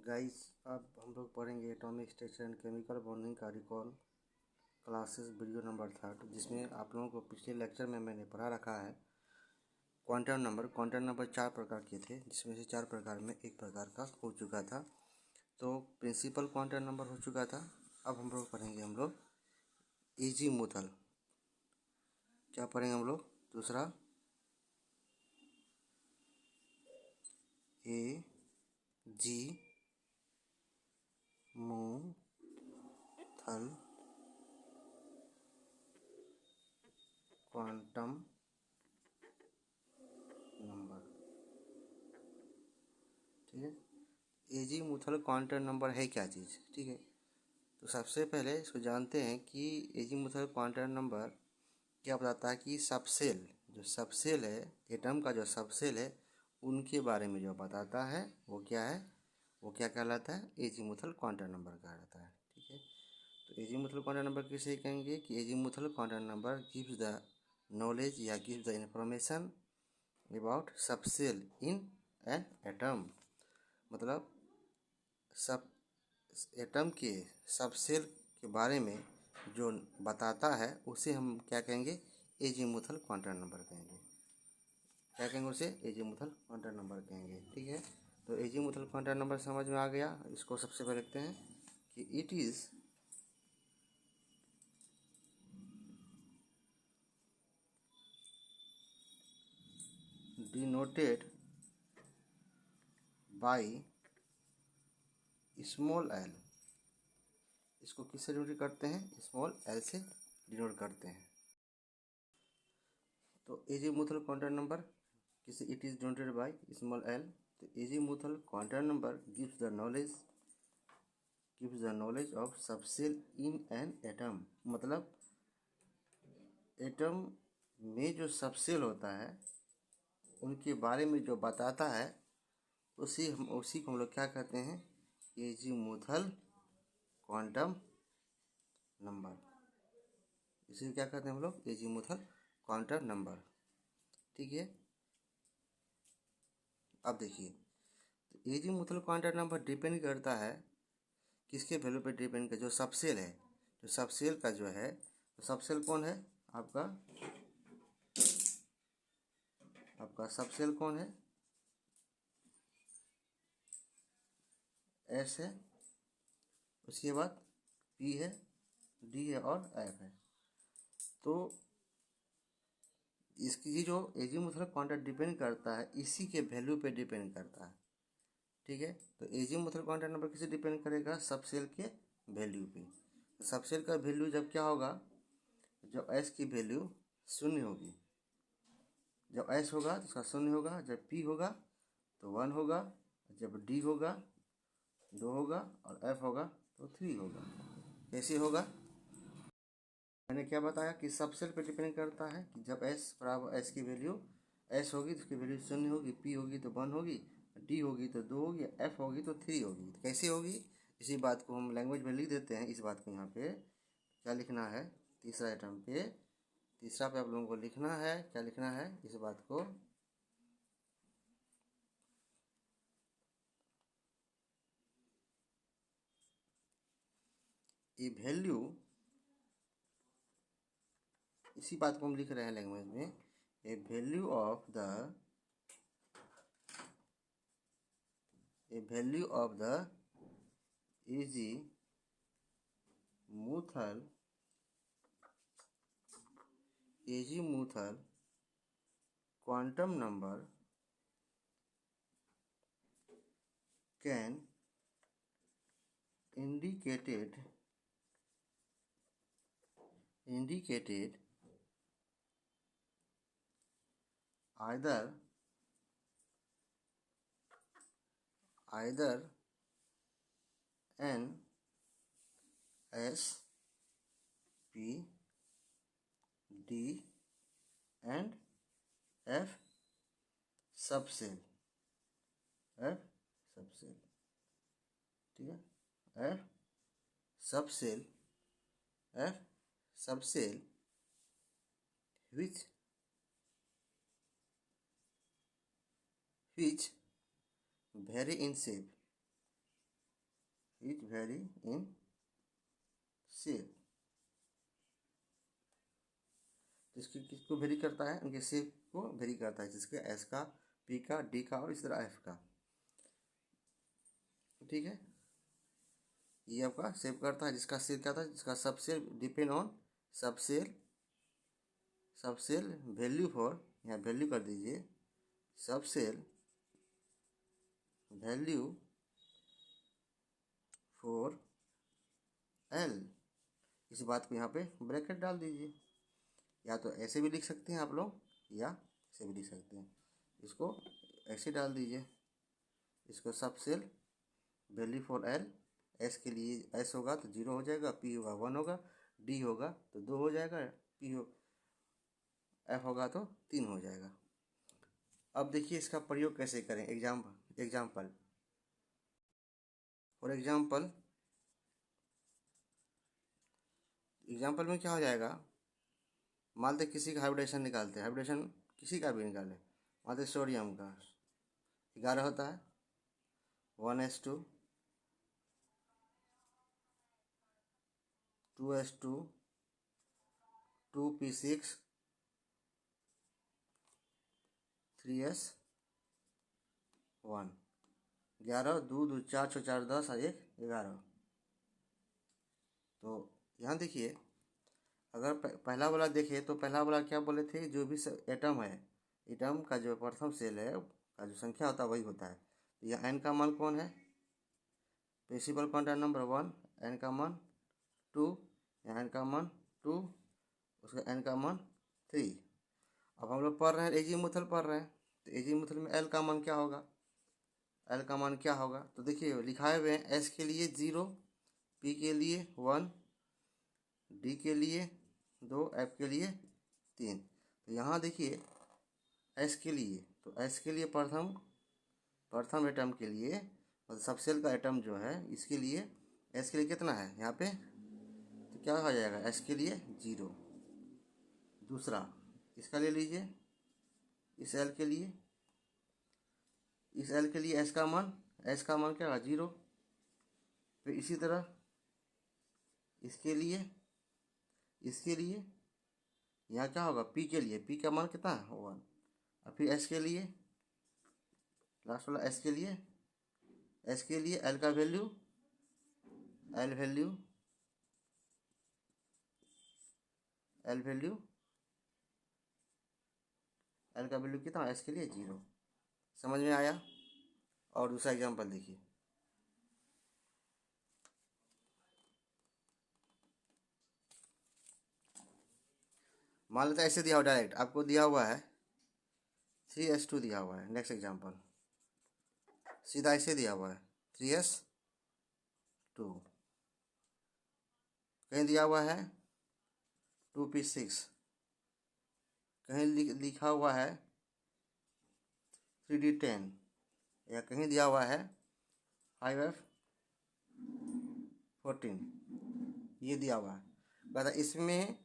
Guys, अब हम लोग पढ़ेंगे atomic structure and chemical bonding का रिकॉल क्लासेस वीडियो नंबर 3, जिसमें आप लोगों को पिछले लेक्चर में मैंने पढ़ा रखा है क्वांटम नंबर 4 प्रकार के थे, जिसमें से 4 प्रकार में एक प्रकार का हो चुका था। तो प्रिंसिपल क्वांटम नंबर हो चुका था। अब हम लोग पढ़ेंगे एजीमुथल। क्या पढ़ेंगे हम लोग? दूसरा ए जी मूथल क्वांटम नंबर। ठीक है, एजीमुथल क्वांटम नंबर है क्या चीज़? ठीक है, तो सबसे पहले इसको जानते हैं कि एजीमुथल क्वांटम नंबर क्या बताता है कि सबसेल है, एटम का जो सबसेल है उनके बारे में जो बताता है वो क्या है, वो क्या कहलाता है? एजीमुथल क्वांटम नंबर कहलाता है। ठीक है, तो एजीमुथल क्वांटम नंबर किसे कहेंगे कि azimuthal quantum number gives the knowledge या gives the information about subshell in an atom. मतलब सब एटम के सबसेल के बारे में जो बताता है उसे हम क्या कहेंगे? एजीमुथल क्वांटम नंबर कहेंगे। क्या कहेंगे उसे? एजीमुथल क्वांटम नंबर कहेंगे। ठीक है, तो एजीमुथल क्वांटम नंबर समझ में आ गया। इसको सबसे पहले लिखते हैं कि it is denoted by small L. इसको किससे डिनोट करते हैं? स्मॉल एल से डिनोट करते हैं। तो एजीमुथल क्वांटम नंबर किसे? It is denoted by small l. तो azimuthal quantum number gives the knowledge of subshell in an atom. मतलब एटम में जो सबसेल होता है उनके बारे में जो बताता है उसी को हम लोग क्या कहते हैं? Azimuthal quantum number. इसे क्या कहते हैं हम लोग? Azimuthal quantum number. ठीक है, अब देखिए, तो एजीमुथल क्वांटम नंबर डिपेंड करता है किसके वैल्यू पे डिपेंड कर? जो सबसेल है, जो सबसेल का जो है, तो सबसेल कौन है? आपका सबसेल कौन है? एस है, उसके बाद पी है, डी है और एफ है। तो इसकी जो एजीमुथल क्वांटम डिपेंड करता है इसी के वैल्यू पे डिपेंड करता है। ठीक है, तो एजीमुथल क्वांटम नंबर किसे डिपेंड करेगा? सबसेल के वैल्यू पे। तो सबसेल का वैल्यू जब क्या होगा? जब एस की वैल्यू शून्य होगी। जब एस होगा तो उसका शून्य होगा, जब पी होगा तो 1 होगा, जब डी होगा 2 होगा और एफ होगा तो 3 होगा। कैसे होगा? मैंने क्या बताया कि सबसेल पे डिपेंड करता है कि जब एस बराबर एस की वैल्यू एस होगी तो उसकी वैल्यू शून्य होगी, पी होगी तो 1 होगी, डी होगी तो 2 होगी, एफ होगी तो 3 होगी। तो कैसे होगी? इसी बात को हम लैंग्वेज में लिख देते हैं। इस बात को यहाँ पे क्या लिखना है? तीसरा आइटम पे, तीसरा पे आप लोगों को लिखना है, क्या लिखना है इस बात को? ए वैल्यू, इसी बात को हम लिख रहे हैं लैंग्वेज में, a value of the azimuthal quantum number can indicated either N S P D and F subshell. ठीक है, F subshell which vary in shape it vary in shape. इसकी किसको वेरी करता है? उनके शेप को वेरी करता है, जिसके एस का, पी का, डी का और इस तरह एफ का। ठीक है, ये आपका शेप करता है, जिसका शेप क्या था, जिसका subshell depend on subshell, subshell value for, यहाँ वैल्यू कर दीजिए, सबसेल वैल्यू फॉर एल। इस बात को यहाँ पे ब्रैकेट डाल दीजिए, या तो ऐसे भी लिख सकते हैं आप लोग, या ऐसे भी लिख सकते हैं। इसको ऐसे डाल दीजिए, इसको subshell value for L, S के लिए एस होगा तो 0 हो जाएगा, पी होगा 1 होगा, डी होगा तो 2 हो जाएगा, पी हो एफ होगा तो 3 हो जाएगा। अब देखिए इसका प्रयोग कैसे करें। एग्जाम्पल फॉर एग्जाम्पल में क्या हो जाएगा, मान लो किसी का हाइब्रिडेशन निकालते हैं, हाइब्रिडेशन किसी का भी निकाले, मान लो सोडियम का 11 होता है, 1s2, 2s2, 2p6, 3s1, 11, 2 2 4 6 4 10 और 1 11। तो यहाँ देखिए, अगर पहला वाला देखें तो पहला वाला क्या बोले थे, जो भी एटम है, एटम का जो प्रथम सेल है का जो संख्या होता है वही होता है। तो यहाँ एन का मान कौन है, प्रिंसिपल क्वांटम नंबर 1, एन का मान 2, यहाँ एन का मान 2, उसका एन का मान 3। अब हम लोग पढ़ रहे हैं एजीमुथल पढ़ रहे हैं, तो एजीमुथल में एल का मान क्या होगा, एल का मान क्या होगा, तो देखिए लिखाए हुए हैं, एस के लिए 0, पी के लिए 1, डी के लिए 2, एफ के लिए 3। तो यहाँ देखिए एस के लिए, तो एस के लिए प्रथम एटम के लिए, मतलब सबसेल का एटम जो है, इसके लिए एस के लिए कितना है यहाँ पे, तो क्या हो जाएगा, एस के लिए 0। दूसरा इसका ले लीजिए, इस एल के लिए, इस एल के लिए एस का मान क्या होगा 0। फिर इसी तरह इसके लिए यहाँ क्या होगा, पी के लिए, पी का मान कितना है 1। और फिर एस के लिए, लास्ट वाला एस के लिए एल का वैल्यू, एल वैल्यू कितना, एस के लिए 0। समझ में आया? और दूसरा एग्जांपल देखिए, मान लेते हैं ऐसे दिया हुआ, डायरेक्ट आपको दिया हुआ है 3s2 दिया हुआ है। नेक्स्ट एग्जांपल सीधा ऐसे दिया हुआ है 3s2, कहीं दिया हुआ है 2p6, कहीं लिखा हुआ है 3d10, या कहीं दिया हुआ है 5f14, ये दिया हुआ है। बता इसमें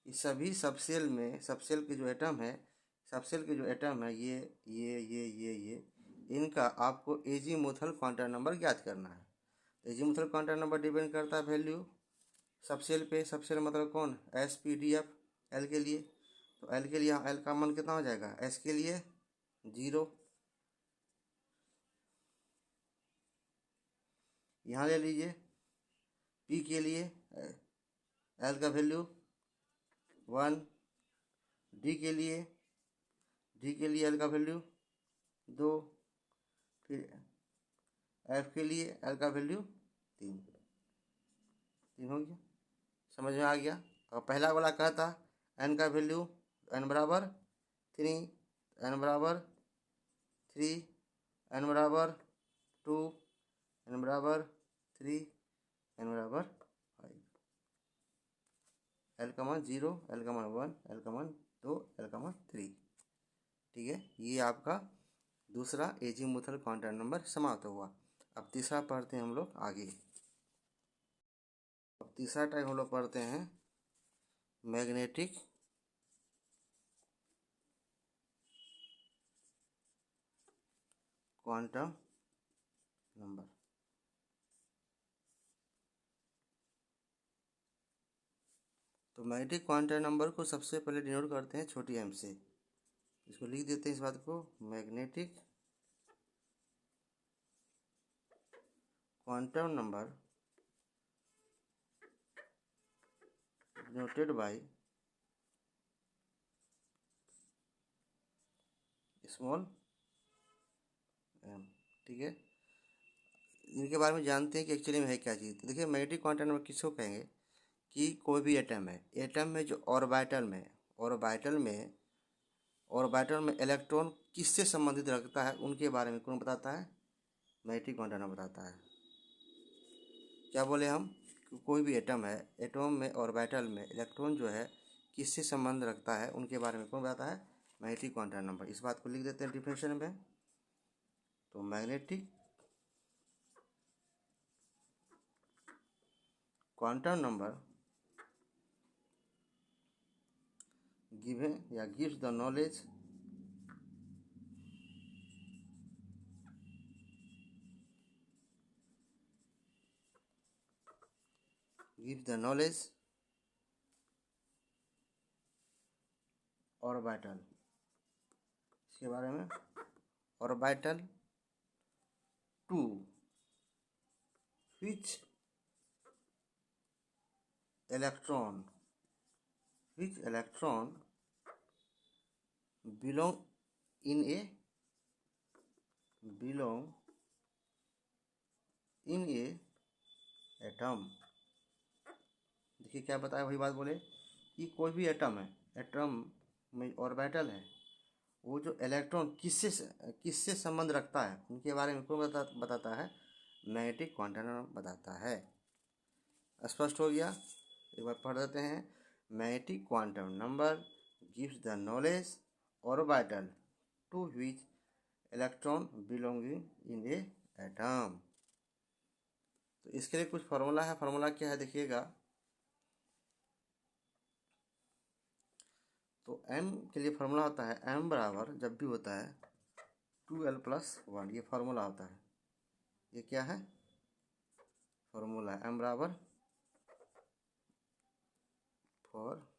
इस सभी सबसेल में, सबसेल के जो एटम है, ये इनका आपको एजीमुथल क्वांटम नंबर ज्ञात करना है। तो एजीमुथल क्वांटम नंबर डिपेंड करता है वैल्यू सबसेल पे। सबसेल मतलब कौन, S P D F. L के लिए, तो एल के लिए एल का मान कितना हो जाएगा, एस के लिए 0, यहाँ ले लीजिए पी के लिए एल का वैल्यू 1, डी के लिए एल का वैल्यू 2, फिर एफ के लिए एल का वैल्यू 3 हो गया। समझ में आ गया? और पहला वाला कहता एन का वैल्यू, एन बराबर 3, एन बराबर 3, एन बराबर 2, एन बराबर 3, एन बराबर 5, एल का मान 0, एल का मान 1, एल का मान 2, एल का मान 3। ठीक है, ये आपका दूसरा एजीमुथल क्वांटम नंबर समाप्त हुआ। अब तीसरा पढ़ते हैं हम लोग आगे। अब तीसरा टाइप हम लोग पढ़ते हैं magnetic quantum number. Magnetic quantum number को सबसे पहले डिनोट करते हैं छोटी एम से। इसको लिख देते हैं इस बात को, magnetic quantum number denoted by small M. ठीक है, इनके बारे में जानते हैं कि एक्चुअली में है क्या चीज़। देखिए मैग्नेटिक क्वांटम नंबर किसको कहेंगे कि कोई भी एटम है, एटम में जो ऑर्बिटल में इलेक्ट्रॉन किससे संबंधित रखता है उनके बारे में कौन बताता है, मैग्नेटिक क्वांटम नंबर बताता है। क्या बोले हम, कोई भी एटम है, एटम में ऑर्बिटल में इलेक्ट्रॉन जो है किससे संबंध रखता है उनके बारे में कौन बताता है, मैग्नेटिक क्वांटम नंबर। इस बात को लिख देते हैं डिफिनेशन में। तो मैग्नेटिक क्वांटम नंबर गिवन या गिव्स द नॉलेज ऑर्बिटल, इसके बारे में, orbital to which electron belong in a atom. देखिए क्या बताया, वही बात बोले कि कोई भी एटम है, एटम में ऑर्बिटल है, वो जो इलेक्ट्रॉन किससे संबंध रखता है उनके बारे में कौन बताता है, मैग्नेटिक क्वांटम नंबर बताता है। स्पष्ट हो गया, एक बार पढ़ देते हैं। Magnetic quantum number gives the knowledge orbital to which electron belonging in a atom. तो इसके लिए कुछ फार्मूला है, फार्मूला क्या है देखिएगा। तो m के लिए फार्मूला होता है m बराबर जब भी होता है 2l+1, ये फार्मूला होता है। ये क्या है, फार्मूला है m बराबर फार्मूला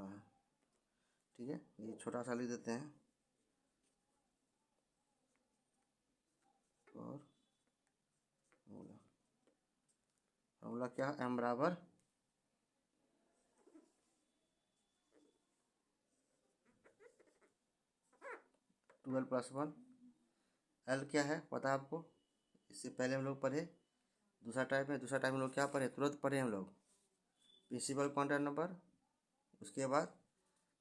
है। ठीक है, ये छोटा सा लिख देते हैं, फार्मूला क्या है, m बराबर 2l+1। l क्या है पता है आपको, इससे पहले हम लोग पढ़े दूसरा टाइप हम लोग क्या पढ़े, तुरंत पढ़े हम लोग प्रिंसिपल क्वांटम नंबर। उसके बाद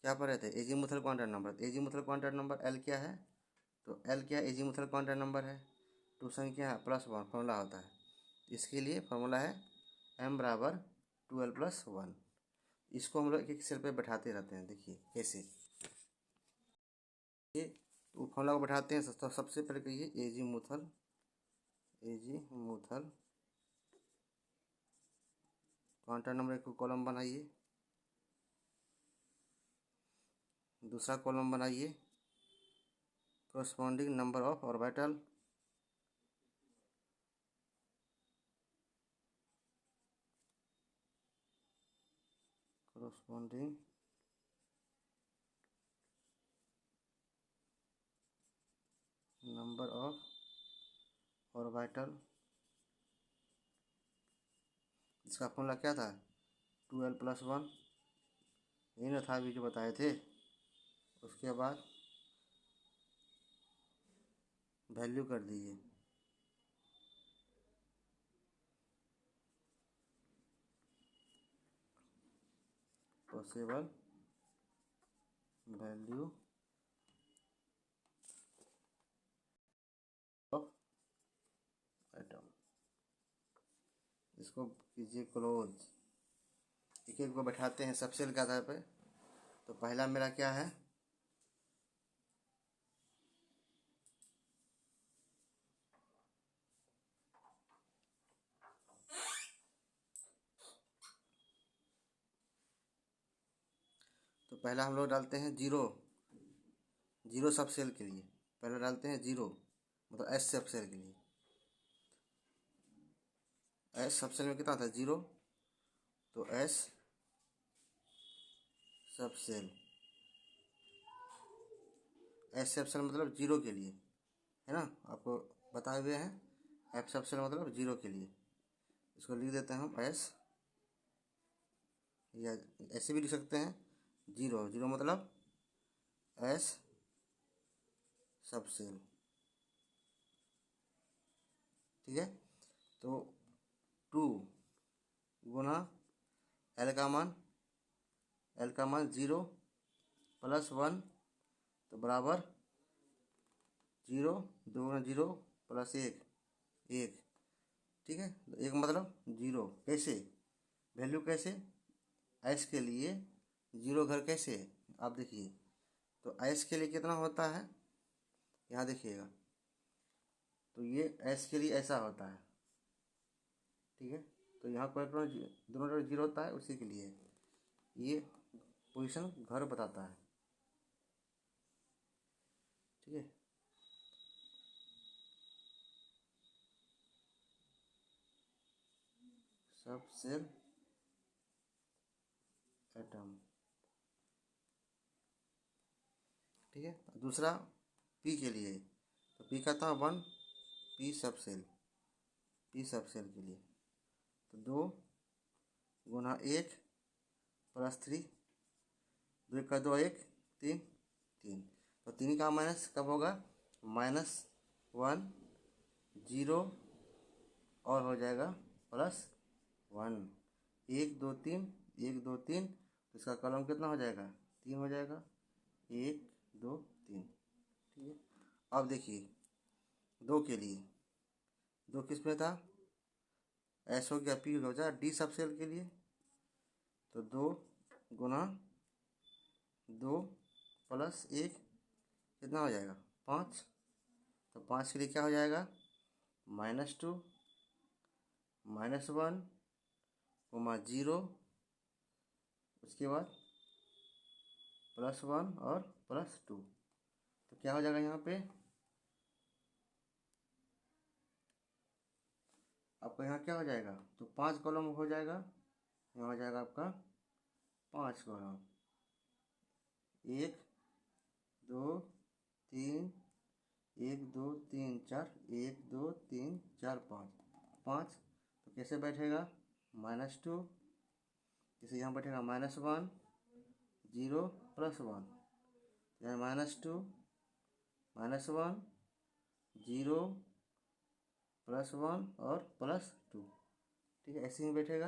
क्या पढ़े थे, azimuthal quantum number. Azimuthal quantum number L क्या है, तो एल क्या है, एजीमुथल क्वांटम नंबर है, टू संख्या है +1 फार्मूला होता है। इसके लिए फार्मूला है m बराबर 2l+1। इसको हम लोग एक एक सेल पे बैठाते रहते हैं, देखिए कैसे ये तो फार्मूला को बैठाते हैं। सबसे पहले कहिए एजीमुथल क्वांटम नंबर को कॉलम बनाइए, दूसरा कॉलम बनाइए corresponding number of orbital, corresponding number of orbital. इसका फॉर्मूला क्या था, 2l+1, यही ना था अभी जो बताए थे। उसके बाद वैल्यू कर दीजिए, पॉसिबल वैल्यू ऑफ एटम। इसको कीजिए क्लोज, एक एक को बैठाते हैं सब सेल के आधार पर। तो पहला मेरा क्या है, तो पहला हम लोग डालते हैं जीरो सब सेल के लिए, पहले डालते हैं जीरो, मतलब एस सब सेल के लिए एस सब सेल में कितना था 0, तो एस सब सेल, एस सब सेल मतलब 0 के लिए, है ना, आपको बताए हुए हैं। एफ सब सेल मतलब 0 के लिए, इसको लिख देते हैं हम एस, या ऐसे भी लिख सकते हैं 0, 0 मतलब एस सब सेल, ठीक है। तो 2 गुना एल का मान, एल का मान 0 प्लस 1 तो बराबर 0, 2 गुना 0 प्लस 1, 1, ठीक है। तो 1 मतलब 0, कैसे वैल्यू कैसे, एस के लिए 0 घर कैसे, आप देखिए। तो एस के लिए कितना होता है, यहाँ देखिएगा, तो ये एस के लिए ऐसा होता है, ठीक है। तो यहाँ पर दोनों तरफ 0 होता है, उसी के लिए ये पोजीशन घर बताता है, ठीक है। सब सेल एटम, ठीक है। दूसरा पी के लिए, तो पी का था 1, पी सब सेल, पी सब सेल के लिए तो 2 गुना 1 प्लस 3, 2 का 2 1 3, 3, तो 3 का माइनस कब होगा, -1 0 और हो जाएगा +1, 1 2 3, 1 2 3, तो इसका कॉलम कितना हो जाएगा, 3 हो जाएगा, 1 2 3, ठीक है। अब देखिए 2 के लिए, 2 किस में था, एस हो गया, पी हो जाए डी सब सेल के लिए, तो 2 गुना 2 प्लस 1 कितना हो जाएगा 5, तो 5 के लिए क्या हो जाएगा -2 -1 0, उसके बाद +1 और +2, तो क्या हो जाएगा यहाँ पे आपका, यहाँ क्या हो जाएगा, तो 5 कॉलम हो जाएगा, यहाँ हो जाएगा आपका 5 कॉलम, 1 2 3, 1 2 3 4, 1 2 3 4 5, 5, तो कैसे बैठेगा -2, इसे यहाँ बैठेगा -1 0 +1, यहाँ -2 -1 0 +1 और +2, ठीक है, ऐसे ही बैठेगा।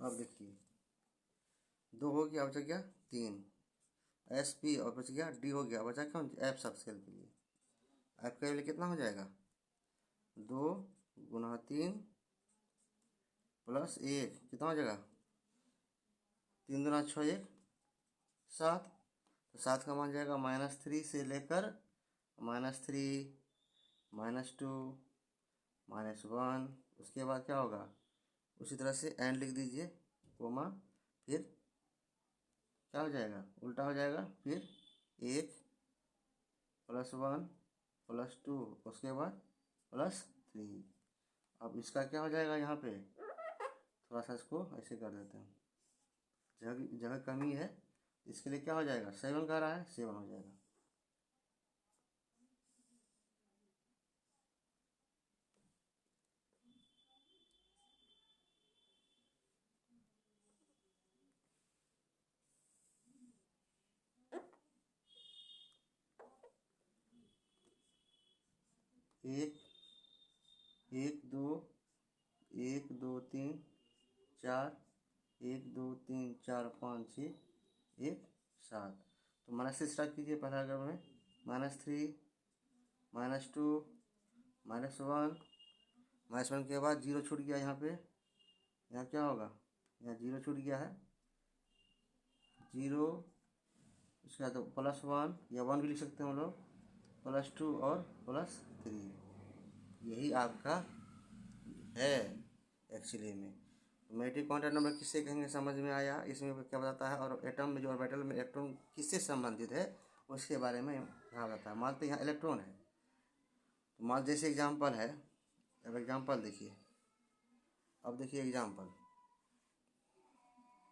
अब देखिए 2 हो गया, बचा क्या 3, एस पी, और बच गया डी, हो गया, बचा कौन एफ सब सेल के लिए, एफ के लिए कितना हो जाएगा 2 गुना 3 प्लस 1 कितना हो जाएगा 3 दूना 6 1 7, तो 7 का मान जाएगा -3 से लेकर -3 -2 -1, उसके बाद क्या होगा, उसी तरह से एंड लिख दीजिए कोमा, फिर क्या हो जाएगा उल्टा हो जाएगा, फिर 1 +1 +2, उसके बाद +3। अब इसका क्या हो जाएगा, यहाँ पे थोड़ा सा इसको ऐसे कर देते हैं, जगह जगह कमी है, इसके लिए क्या हो जाएगा 7 का रहा है 7 हो जाएगा। एक 1 2 1 2 3 4, 1 2 3 4 5 6 1 7, तो माइनस से स्टार्ट कीजिए पहला अगर में -3 -2 -1, -1 के बाद 0 छूट गया, यहाँ पे यहाँ क्या होगा, यहाँ 0 छूट गया है 0, उसके बाद +1 या 1 भी लिख सकते हैं हम लोग, +2 और +3, यही आपका है एक्चुअली में। मैट्रिक क्वांटम नंबर किससे कहेंगे समझ में आया, इसमें क्या बताता है, और एटम में जो ऑर्बिटल में इलेक्ट्रॉन किससे संबंधित है उसके बारे में यहाँ बताता है। मानते हैं यहाँ इलेक्ट्रॉन है, मान जैसे एग्जाम्पल है, अब एग्जाम्पल देखिए, अब देखिए एग्जाम्पल,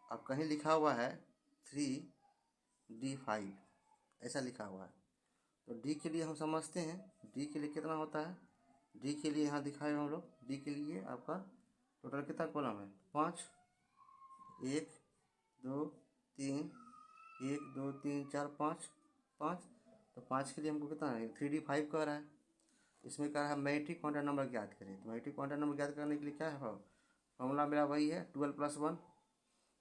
अब कहीं लिखा हुआ है 3D5 ऐसा लिखा हुआ है। तो डी के लिए हम समझते हैं, डी के लिए कितना होता है। डी के लिए यहाँ दिखाए हम लोग, डी के लिए आपका टोटल कितना कॉलम है, 5, 1 2 3, 1 2 3 4 5, 5। तो 5 के लिए हमको कितना है, 3D5 कह रहा है। इसमें कह रहा है मैट्रिक क्वांटम नंबर ज्ञात करें। तो मैट्रिक क्वांटम नंबर ज्ञात करने के लिए क्या है फॉर्मूला मेरा वही है 12+1।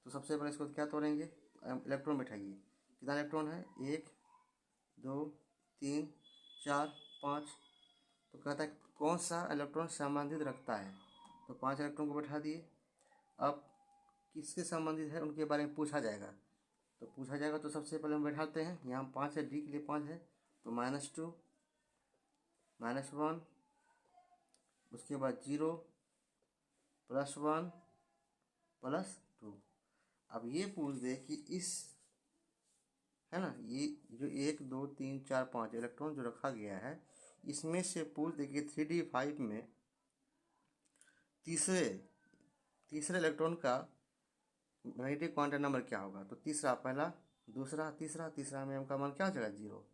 तो सबसे पहले इसको क्या तोड़ेंगे, इलेक्ट्रॉन बैठाइए, कितना इलेक्ट्रॉन है, 1 2 3 4 5। तो कहता है कौन सा इलेक्ट्रॉन संबंधित रखता है, तो 5 इलेक्ट्रॉन को बैठा दिए। अब किसके संबंधित है उनके बारे में पूछा जाएगा, तो पूछा जाएगा तो सबसे पहले हम बैठाते हैं, यहाँ 5 है, डी के लिए 5 है, तो -2 -1, उसके बाद 0 +1 +2। अब ये पूछ दे कि इस, है ना, ये जो 1 2 3 4 5 इलेक्ट्रॉन जो रखा गया है, इसमें से पूछ दे कि 3D5 में तीसरे इलेक्ट्रॉन का मैग्नेटिक क्वांटम नंबर क्या होगा। तो तीसरा, पहला, दूसरा, तीसरा, तीसरा में का मान क्या हो जाएगा, 0।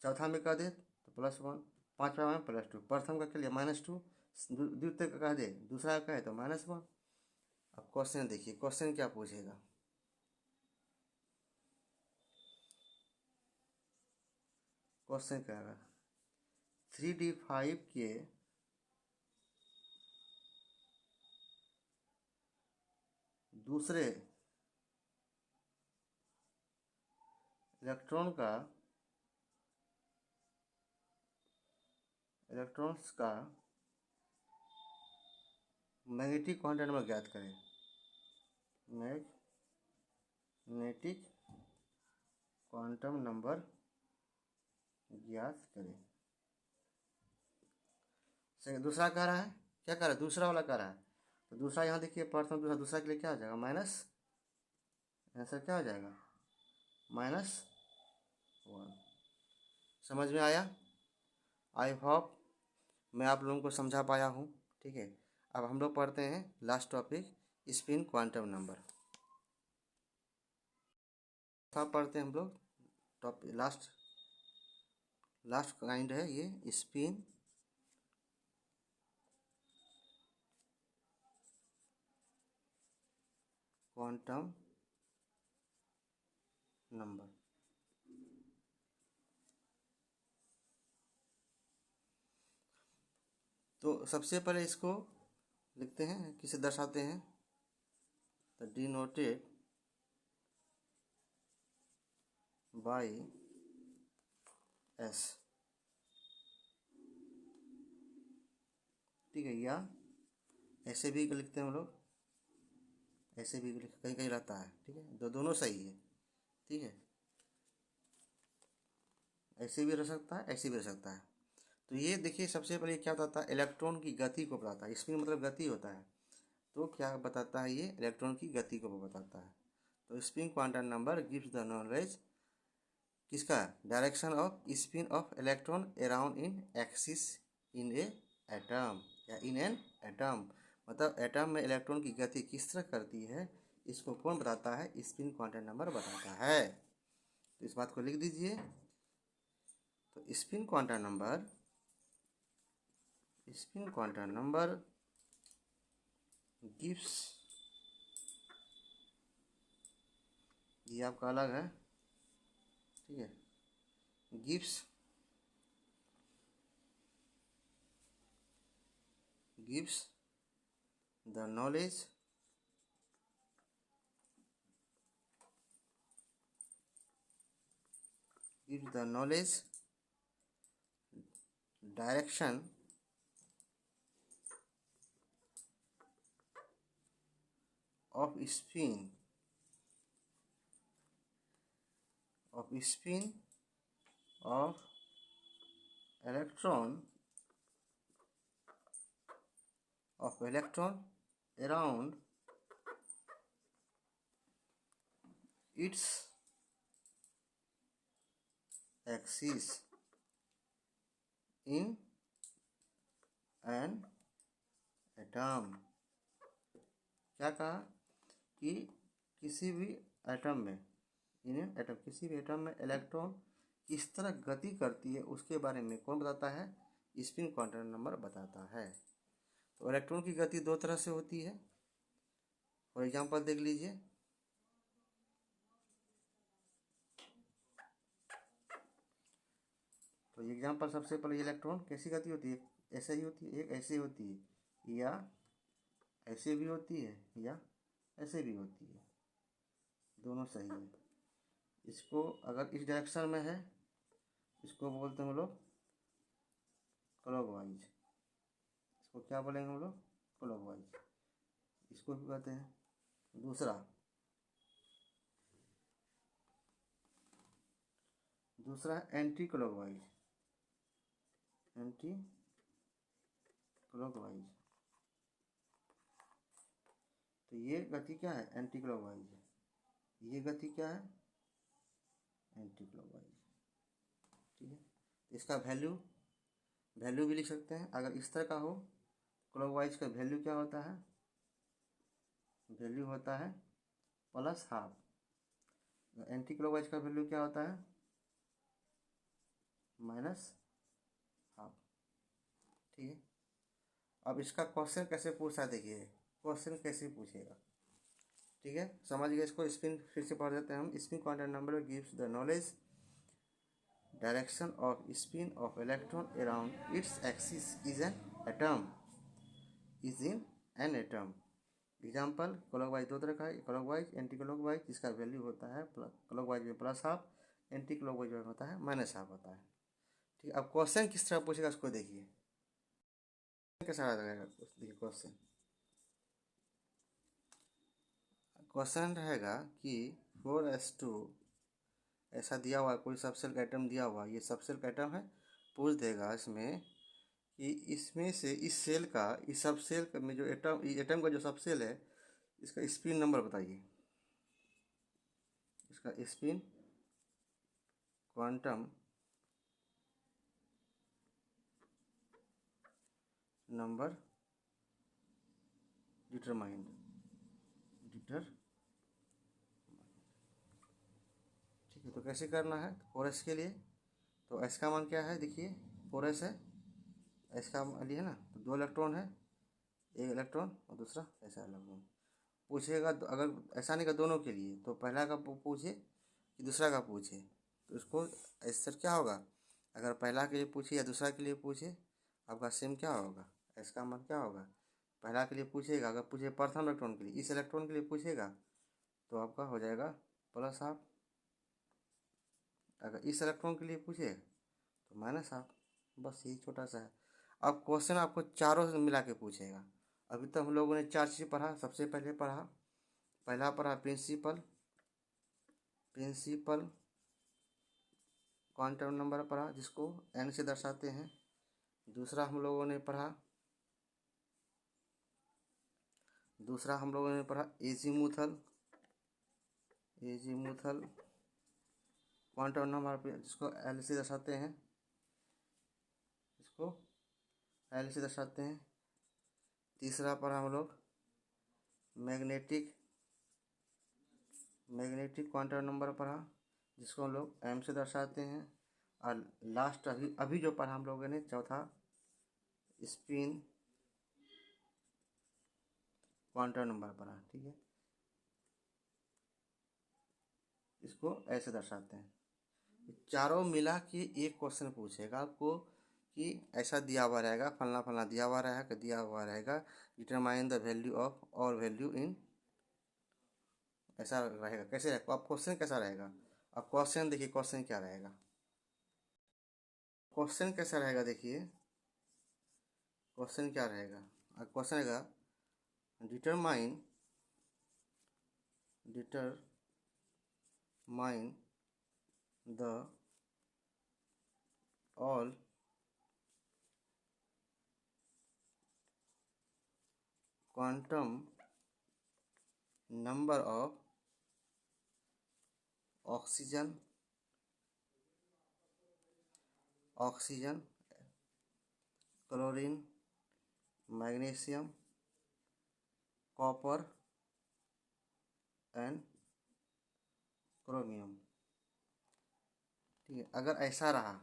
चौथा में कह दे तो +1, पाँचवा में +2, प्रथम का के लिए -2, द्वितीय का कह दे, दूसरा का कहे तो -1। अब क्वेश्चन देखिए, क्वेश्चन क्या पूछेगा। क्वेश्चन कहेगा 3D5 के दूसरे इलेक्ट्रॉन्स का मैग्नेटिक क्वांटम नंबर ज्ञात करें। मैग्नेटिक क्वांटम नंबर ज्ञात करें। सही, दूसरा कह रहा है, क्या कह रहा है, दूसरा वाला कह रहा है। तो दूसरा यहाँ देखिए, प्रथम दूसरा, दूसरा के लिए क्या हो जाएगा, माइनस, आंसर क्या हो जाएगा, -1। समझ में आया, आई होप मैं आप लोगों को समझा पाया हूँ। ठीक है, अब हम लोग पढ़ते हैं last topic, spin quantum number. सब पढ़ते हैं हम लोग टॉपिक, लास्ट काइंड है ये स्पिन क्वांटम नंबर। तो सबसे पहले इसको लिखते हैं, किसे दर्शाते हैं, तो डिनोटेड बाय एस। ठीक है, या ऐसे भी लिखते हैं हम लोग, ऐसे भी कहीं कहीं रहता है। ठीक है, दोनों सही है। ठीक है, ऐसे भी रह सकता है, ऐसे भी रह सकता है। तो ये देखिए, सबसे पहले क्या बताता है, इलेक्ट्रॉन की गति को बताता है। स्पिन मतलब गति होता है, तो क्या बताता है ये, इलेक्ट्रॉन की गति को बताता है। तो spin quantum number gives the knowledge किसका, direction of spin of electron around in axis in a atom, या इन एन एटम, मतलब एटम में इलेक्ट्रॉन की गति किस तरह करती है, इसको कौन बताता है, स्पिन क्वांटम नंबर बताता है। तो इस बात को लिख दीजिए। तो स्पिन क्वांटम नंबर गिव्स, ये आपका अलग है। ठीक है, gives the knowledge direction of spin of electron around its axis in an atom. क्या कहा कि किसी भी एटम में, इन एटम, किसी भी एटम में इलेक्ट्रॉन किस तरह गति करती है उसके बारे में कौन बताता है? स्पिन क्वांटम नंबर बताता है। तो इलेक्ट्रॉन की गति दो तरह से होती है। फॉर एग्जांपल देख लीजिए, तो एग्जांपल सबसे पहले इलेक्ट्रॉन कैसी गति होती है? ऐसे ही होती है, एक ऐसे होती है, या ऐसे भी होती है, या ऐसे भी होती है, दोनों सही है। इसको अगर इस डायरेक्शन में है, इसको बोलते हैं हम लोग क्लॉकवाइज। इसको क्या बोलेंगे हम लोग? क्लॉकवाइज। इसको भी कहते हैं। दूसरा है एंटी क्लॉकवाइज। एंटी क्लॉकवाइज, तो ये गति क्या है? एंटी क्लॉकवाइज है। ये गति क्या है? Anti clockwise. ठीक है, इसका वैल्यू भी लिख सकते हैं। अगर इस तरह का हो, क्लॉकवाइज का वैल्यू क्या होता है? वैल्यू होता है +½ एंटी क्लॉकवाइज का वैल्यू क्या होता है? -½ ठीक है। अब इसका क्वेश्चन कैसे पूछा, देखिए क्वेश्चन कैसे पूछेगा। ठीक है, समझ गए इसको। स्पिन फिर से पढ़ देते हैं हम। Spin quantum number gives the knowledge direction of spin of electron around its axis is an atom, is in an atom. Example, clockwise दो तरह का है, क्लॉकवाइज, एंटी क्लॉकवाइज, जिसका वैल्यू होता है क्लॉकवाइज में +½ एंटी क्लॉकवाइज में होता है -½ होता है। ठीक है, अब क्वेश्चन किस तरह पूछेगा उसको देखिए। कैसा रहेगा? देखिए क्वेश्चन रहेगा कि 4s2 ऐसा दिया हुआ है, कोई सबसेल का आइटम दिया हुआ है, ये सबसेल का आइटम है। पूछ देगा इसमें कि इसमें से इस सेल का, इस सबसेल में जो एटम का जो सबसेल है, इसका स्पिन नंबर बताइए। इसका स्पिन क्वांटम नंबर डिटरमाइंड। ठीक है, तो कैसे करना है 4s के लिए? तो s का मान क्या है? देखिए 4s है, s का लिए है ना, तो 2 इलेक्ट्रॉन है, एक इलेक्ट्रॉन और दूसरा ऐसा इलेक्ट्रॉन। पूछेगा तो अगर ऐसा नहीं का दोनों के लिए, तो पहला का पूछे कि दूसरा का पूछे, तो इसको ऐसे क्या होगा? अगर पहला के लिए पूछे या दूसरा के लिए पूछे, आपका सेम क्या होगा? s का मान क्या होगा? पहला के लिए पूछेगा, अगर पूछे प्रथम इलेक्ट्रॉन के लिए, इस इलेक्ट्रॉन के लिए पूछेगा, तो आपका हो जाएगा +½ अगर इस इलेक्ट्रॉन के लिए पूछे तो -½ बस यही छोटा सा है। अब क्वेश्चन आपको चारों से मिला के पूछेगा। अभी तो हम लोगों ने 4 चीज़ पढ़ा। सबसे पहले पहला पढ़ा प्रिंसिपल क्वांटम नंबर पढ़ा, जिसको n से दर्शाते हैं। दूसरा हम लोगों ने पढ़ा एजीमुथल क्वांटम नंबर, जिसको L से दर्शाते हैं, तीसरा पढ़ा हम लोग मैग्नेटिक क्वांटम नंबर पढ़ा, जिसको हम लोग m से दर्शाते हैं। और लास्ट अभी जो पढ़ा हम लोगों ने, चौथा स्पिन क्वांटम नंबर पढ़ा। ठीक है, इसको ऐसे दर्शाते हैं। चारों मिला के एक क्वेश्चन पूछेगा आपको कि ऐसा दिया हुआ रहेगा, फलना दिया हुआ रहेगा, डिटरमाइन द वैल्यू ऑफ और वैल्यू इन, ऐसा रहेगा। कैसे रहेगा? अब क्वेश्चन कैसा रहेगा? अब क्वेश्चन देखिए, क्वेश्चन क्या रहेगा, क्वेश्चन कैसा रहेगा देखिए। क्वेश्चन क्या रहेगा? क्वेश्चन रहेगा determine the all quantum number of oxygen chlorine magnesium, copper and chromium. ठीक है, अगर ऐसा रहा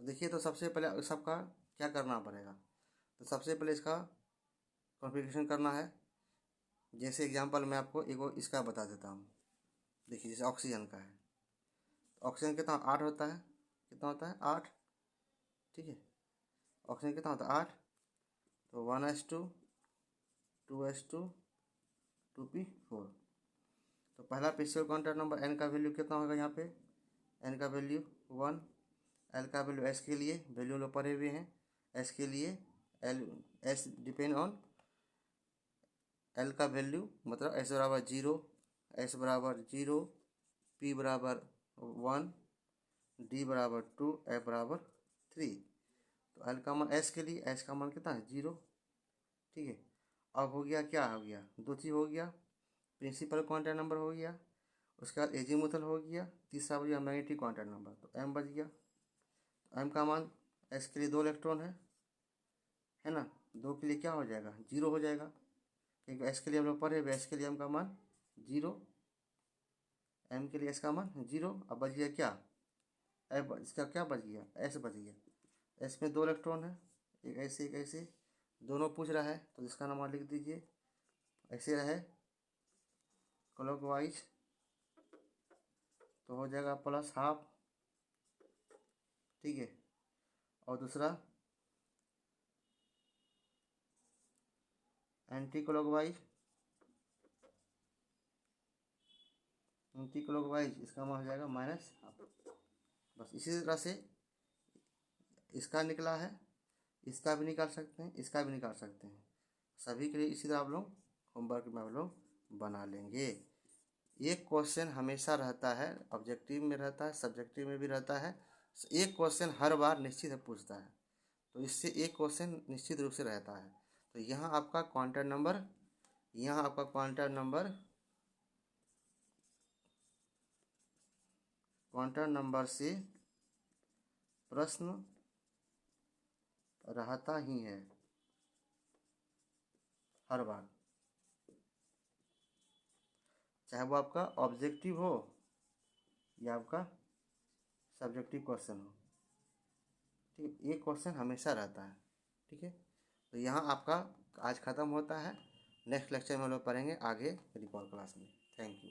तो देखिए, तो सबसे पहले सबका क्या करना पड़ेगा। तो सबसे पहले इसका कॉन्फ़िगरेशन करना है। जैसे एग्जांपल मैं आपको एक इसका बता देता हूँ। देखिए, जैसे ऑक्सीजन का है, ऑक्सीजन कितना 8 होता है, कितना होता है 8। ठीक है, ऑक्सीजन कितना होता है 8। तो 1s2 2s2 2p4। तो पहला प्रिंसिपल कॉन्टैक्ट नंबर n का वैल्यू कितना होगा यहाँ पे, n का वैल्यू 1, l का वैल्यू s के लिए वैल्यू लोग पढ़े हुए हैं, s के लिए s डिपेंड ऑन l का वैल्यू, मतलब s बराबर 0, s बराबर 0, p बराबर 1, d बराबर 2, f बराबर 3। तो l का मान s के लिए s का मान कितना है 0। ठीक है, अब हो गया, क्या हो गया, दो चीज़ हो गया, प्रिंसिपल कॉन्टैक्ट नंबर हो गया, उसके बाद एजीमुथल हो गया, तीसरा हो गया मैग्नेटिक कॉन्टैक्ट नंबर। तो m बच गया। तो m का मान s के लिए 2 इलेक्ट्रॉन है ना, 2 के लिए क्या हो जाएगा 0 हो जाएगा, क्योंकि s के लिए हम लोग पढ़े हुए, s के लिए m का मान 0, m के लिए s का मान 0। अब बच गया क्या, इसका क्या बच गया, s बच गया। s में 2 इलेक्ट्रॉन है, एक ऐसे एक ऐसे, दोनों पूछ रहा है तो इसका नंबर लिख दीजिए। ऐसे रहे क्लॉकवाइज तो हो जाएगा +12। ठीक है, और दूसरा एंटी क्लॉकवाइज, इसका मान हो जाएगा -12। बस इसी तरह से इसका निकला है, इसका भी निकाल सकते हैं, इसका भी निकाल सकते हैं। सभी के लिए इसी तरह आप लोग होमवर्क में आप लोग बना लेंगे। एक क्वेश्चन हमेशा रहता है, ऑब्जेक्टिव में रहता है, सब्जेक्टिव में भी रहता है। एक क्वेश्चन हर बार निश्चित पूछता है, तो इससे एक क्वेश्चन निश्चित रूप से रहता है। तो यहाँ आपका कॉन्टैक्ट नंबर, यहाँ आपका कॉन्टैक्ट नंबर से प्रश्न रहता ही है हर बार, चाहे वो आपका ऑब्जेक्टिव हो या आपका सब्जेक्टिव क्वेश्चन हो। ठीक है, एक क्वेश्चन हमेशा रहता है। ठीक है, तो यहाँ आपका आज ख़त्म होता है। नेक्स्ट लेक्चर में हम लोग पढ़ेंगे आगे रिकॉर्ड क्लास में। Thank you.